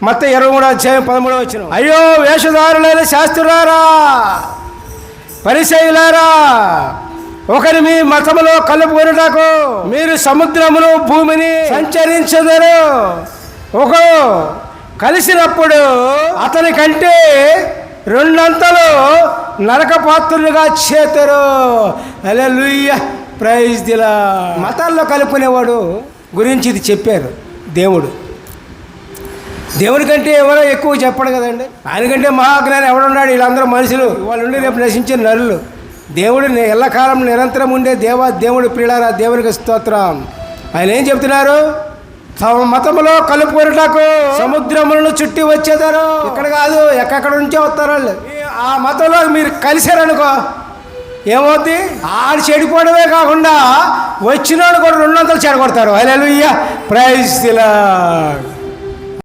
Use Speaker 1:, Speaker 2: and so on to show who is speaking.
Speaker 1: మత్తయి 23:13. అయ్యో వేషధారులైన శాస్త్రులారా, పరిసయ్యులారా, ఒకరి మీ మతములో కలుపుకొనుటకు మీరు సముద్రమును భూమిని సంచరించదరు. ఒకడు కలిసినప్పుడు అతని కంటే 2 అంతలు నరక పాత్రులుగా చేతురు. హల్లెలూయా, ప్రైజ్ ది లార్డ్. మతాల్లో కలుపుకునేవాడు గురించి ఇది చెప్పారు దేవుడు. దేవుని కంటే ఎవరో ఎక్కువ చెప్పడు కదండి. ఆయనకంటే మహాజ్ఞాని ఎవడున్నాడు? వీళ్ళందరూ మనుషులు, వాళ్ళు ఉండి రేపు నశించిన నరులు. దేవుడు ఎల్లకాలం నిరంతరం ఉండే దేవుడు ప్రియులారా, దేవునికి స్తోత్రం. ఆయన ఏం చెప్తున్నారు? తమ మతములో కలుపుకొనుటకు సముద్రములను చుట్టి వచ్చేదారు. ఇక్కడ కాదు, ఎక్కడి నుంచో వస్తారు వాళ్ళు. ఆ మతంలో మీరు కలిశారనుకో ఏమవుద్ది? ఆడు చెడిపోవడమే కాకుండా వచ్చిన వాళ్ళు కూడా 2 అంతలు చెడగొడతారు. హల్లెలూయా, ప్రైజ్ ది లార్డ్.